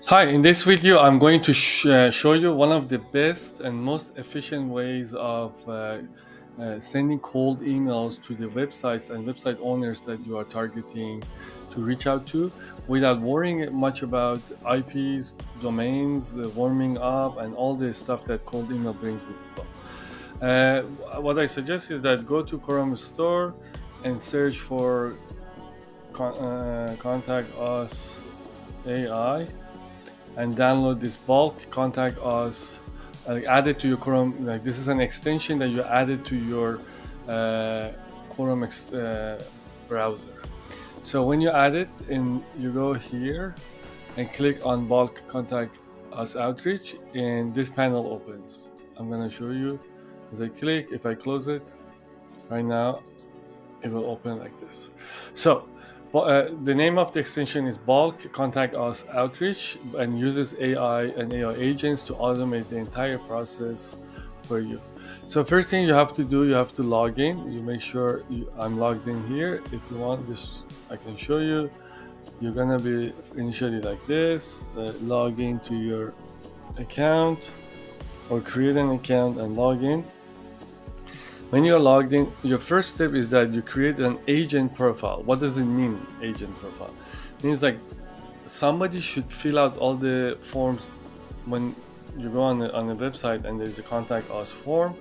Hi, in this video I'm going to show you one of the best and most efficient ways of sending cold emails to the websites and website owners that you are targeting to reach out to without worrying much about IPs, domains, warming up, and all the stuff that cold email brings with itself. What I suggest is that go to Chrome Store and search for Contact Us AI and download this bulk contact us, add it to your Chrome. Like, this is an extension that you added to your Chrome browser. So when you add it and you go here and click on bulk contact us outreach, and this panel opens. I'm going to show you as I click. If I close it right now, it will open like this. So the name of the extension is Bulk Contact Us Outreach, and uses AI and AI agents to automate the entire process for you. So first thing you have to do, you have to log in. You make sure I'm logged in here. If you want this, I can show you. You're gonna be initially like this, log into your account or create an account and log in. When you're logged in, your first step is that you create an agent profile. What does it mean, agent profile? It means like somebody should fill out all the forms when you go on the website and there's a contact us form.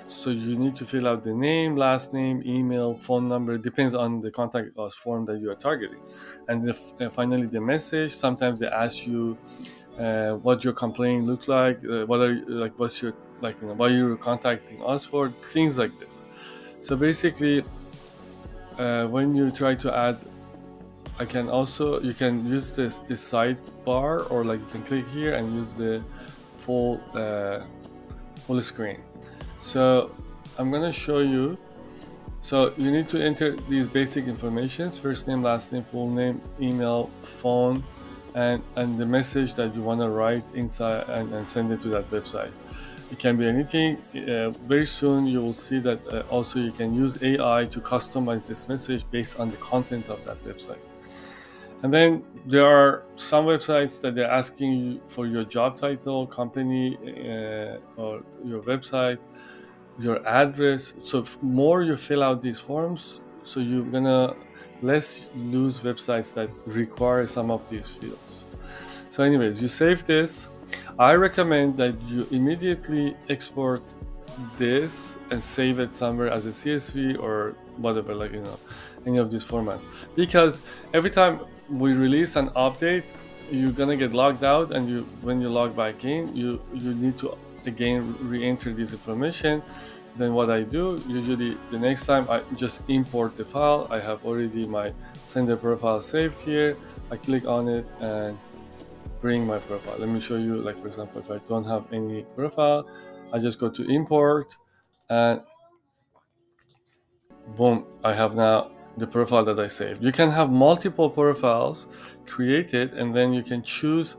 So you need to fill out the name, last name, email, phone number. It depends on the contact us form that you are targeting. And finally the message. Sometimes they ask you what your complaint looks like, what are you, like, what's your, like, why you're contacting us for, things like this. So basically, when you try to add, you can use this sidebar, or like you can click here and use the full screen. So I'm gonna show you. So you need to enter these basic informations: first name, last name, full name, email, phone, and the message that you want to write inside and send it to that website. It can be anything. Very soon you will see that also you can use AI to customize this message based on the content of that website. And then there are some websites that they're asking you for your job title, company, or your website, your address. So more you fill out these forms, so you're gonna less lose websites that require some of these fields. So anyways, you save this. I recommend that you immediately export this and save it somewhere as a CSV or whatever, like, any of these formats, because every time we release an update, you're gonna get logged out, and when you log back in, you need to again re-enter this information. Then what I do usually, the next time, I just import the file. I have already my sender profile saved here. I click on it and bring my profile. Let me show you, like, for example, if I don't have any profile, I just go to import, and boom, I have now the profile that I saved. You can have multiple profiles created, and then you can choose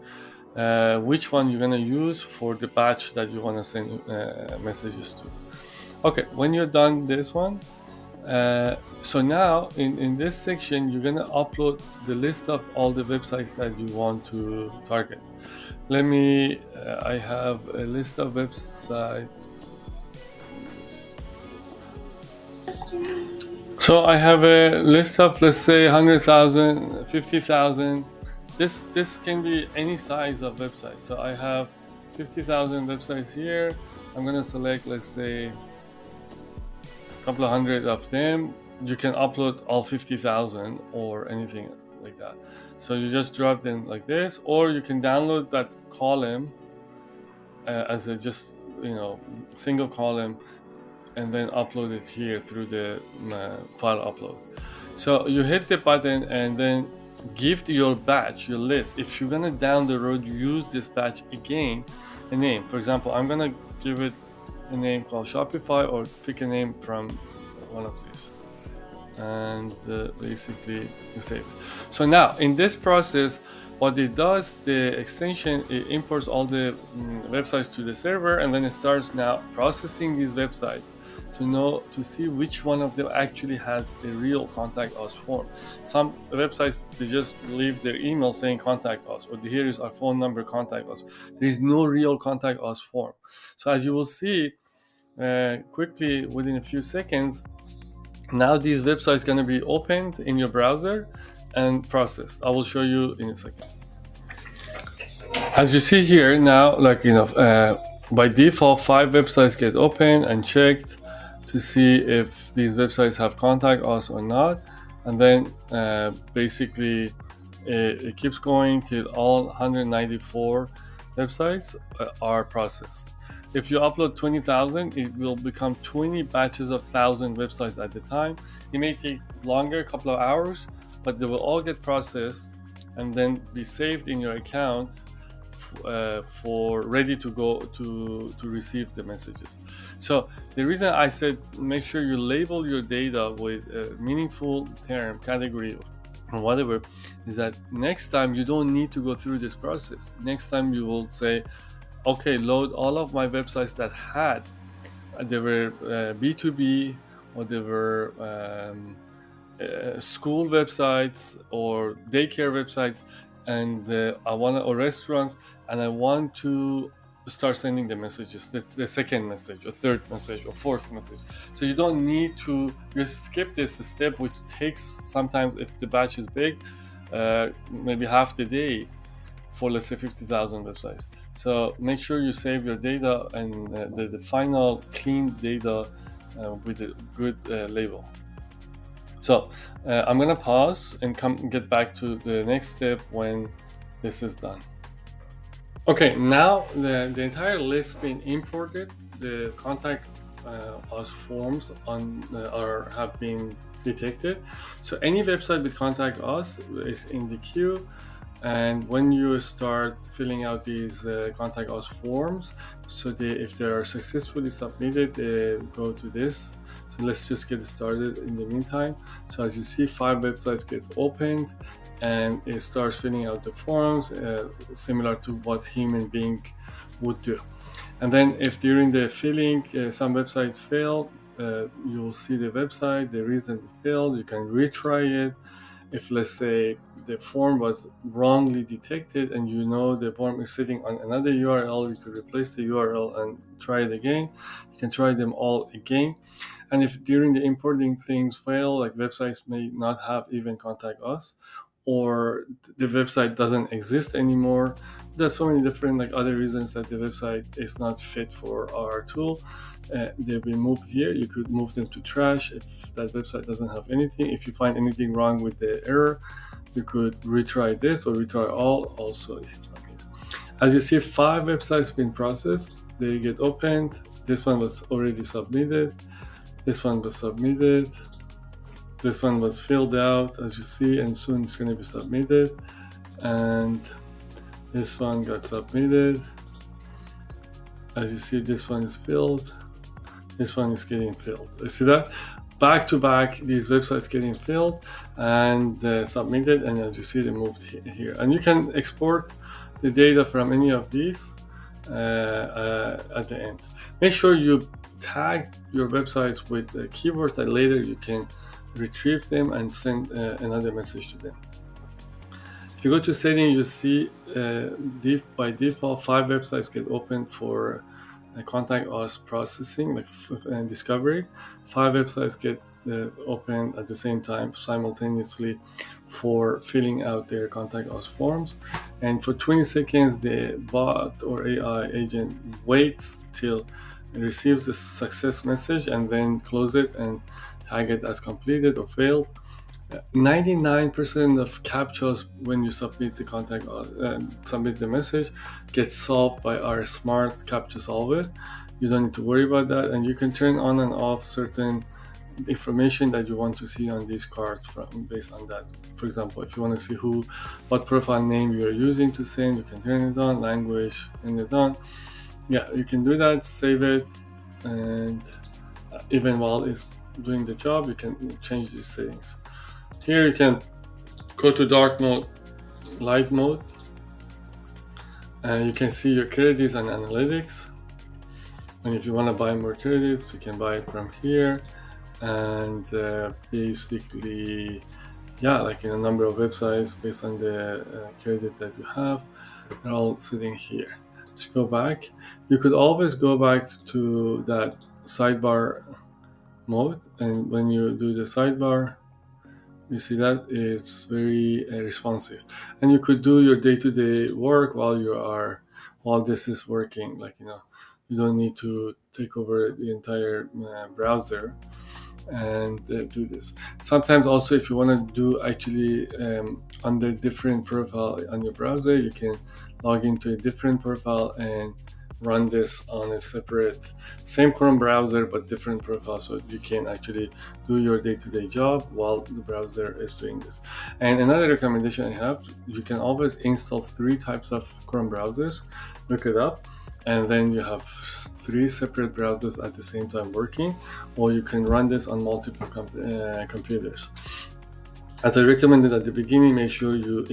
which one you're gonna use for the batch that you want to send messages to. Okay, when you're done this one, so now in this section, you're gonna upload the list of all the websites that you want to target. Let me, I have a list of websites. So I have a list of, let's say, 100,000, 50,000. This can be any size of website. So I have 50,000 websites here. I'm gonna select, let's say, a couple of hundred of them. You can upload all 50,000 or anything like that. So you just drop them like this, or you can download that column as a just single column, and then upload it here through the file upload. So you hit the button and then give your batch, your list. If you're gonna down the road use this batch again, a name. For example, I'm gonna give it a name called Shopify, or pick a name from one of these, and basically you save. So now in this process, what it does, the extension, it imports all the websites to the server, and then it starts now processing these websites. to see which one of them actually has a real contact us form. Some websites, they just leave their email saying contact us, or here is our phone number, contact us. There is no real contact us form. So as you will see quickly within a few seconds, now these websites going to be opened in your browser and processed. I will show you in a second. As you see here now, by default 5 websites get opened and checked to see if these websites have contact us or not, and then basically it keeps going till all 194 websites are processed. If you upload 20,000, it will become 20 batches of 1,000 websites at the time. It may take longer, a couple of hours, but they will all get processed and then be saved in your account for ready to go to receive the messages. So the reason I said make sure you label your data with a meaningful term, category, or whatever, is that next time you don't need to go through this process. Next time you will say, okay, load all of my websites that had, they were B2B, or they were school websites or daycare websites, and or restaurants, and I want to start sending the messages, the second message or third message or fourth message. So you don't need to just skip this step, which takes sometimes, if the batch is big, maybe half the day for, let's say, 50,000 websites. So make sure you save your data and the final clean data with a good label. So I'm gonna pause and get back to the next step when this is done. Okay, now the entire list being imported, the contact us forms have been detected. So any website with contact us is in the queue, and when you start filling out these contact us forms, so if they are successfully submitted, they go to this. So let's just get started in the meantime. So as you see, 5 websites get opened and it starts filling out the forms similar to what human being would do. And then if during the filling some websites fail, you will see the website, the reason it failed. You can retry it. If, let's say, the form was wrongly detected and you know the form is sitting on another URL, you could replace the URL and try it again. You can try them all again. And if during the importing things fail, like websites may not have even contact us, or the website doesn't exist anymore, there's so many different other reasons that the website is not fit for our tool. They've been moved here. You could move them to trash if that website doesn't have anything. If you find anything wrong with the error, you could retry this or retry all also. As you see, 5 websites been processed. They get opened. This one was already submitted. This one was submitted. This one was filled out, as you see, and soon it's going to be submitted. And this one got submitted. As you see, this one is filled. This one is getting filled. You see that? Back to back, these websites getting filled and submitted. And as you see, they moved here. And you can export the data from any of these at the end. Make sure you tag your websites with keywords that later you can retrieve them and send another message to them. If you go to settings, you see by default 5 websites get opened for contact us processing, like discovery. 5 websites get opened at the same time simultaneously for filling out their contact us forms. And for 20 seconds, the bot or AI agent waits till it receives the success message and then close it and tag it as completed or failed. 99% of captchas when you submit the contact submit the message gets solved by our smart captcha solver. You don't need to worry about that, and you can turn on and off certain information that you want to see on these cards based on that. For example, if you want to see what profile name you are using to send, you can turn it on. Language, turn it on. Yeah, you can do that, save it, and even while it's doing the job, you can change these settings. Here you can go to dark mode, light mode, and you can see your credits and analytics. And if you want to buy more credits, you can buy it from here. And basically, yeah, like in a number of websites based on the credit that you have, they're all sitting here. Let's go back. You could always go back to that sidebar mode, and when you do the sidebar, you see that it's very responsive, and you could do your day-to-day work while this is working. Like, you don't need to take over the entire browser and do this. Sometimes also, if you want to do actually under different profile on your browser, you can log into a different profile and run this on a separate, same Chrome browser but different profile, so you can actually do your day-to-day job while the browser is doing this. And another recommendation I have, you can always install 3 types of Chrome browsers, look it up, and then you have 3 separate browsers at the same time working, or you can run this on multiple computers. As I recommended at the beginning, make sure you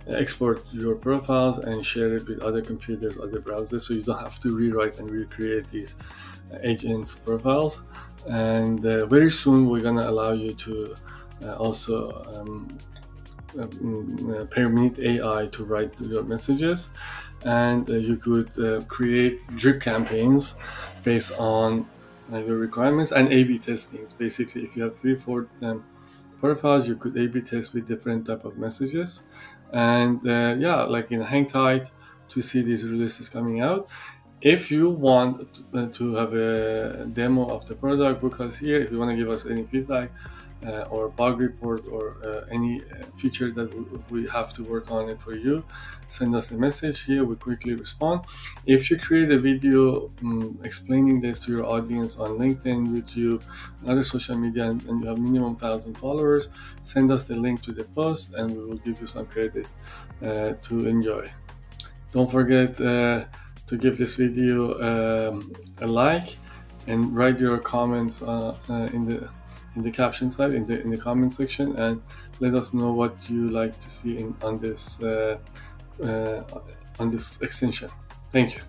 export your profiles and share it with other computers, other browsers, so you don't have to rewrite and recreate these agents' profiles. And very soon we're going to allow you to also permit AI to write your messages, and you could create drip campaigns based on your requirements, and A/B testing. Basically, if you have 3-4 profiles, you could A/B test with different type of messages, and like hang tight to see these releases coming out. If you want to have a demo of the product, book us here. If you want to give us any feedback or bug report or any feature that we have to work on it for you, send us a message here. We quickly respond. If you create a video explaining this to your audience on LinkedIn, YouTube, other social media, and you have minimum 1,000 followers, send us the link to the post and we will give you some credit to enjoy. Don't forget to give this video a like and write your comments in the caption side, in the comment section, and let us know what you like to see on this extension. Thank you.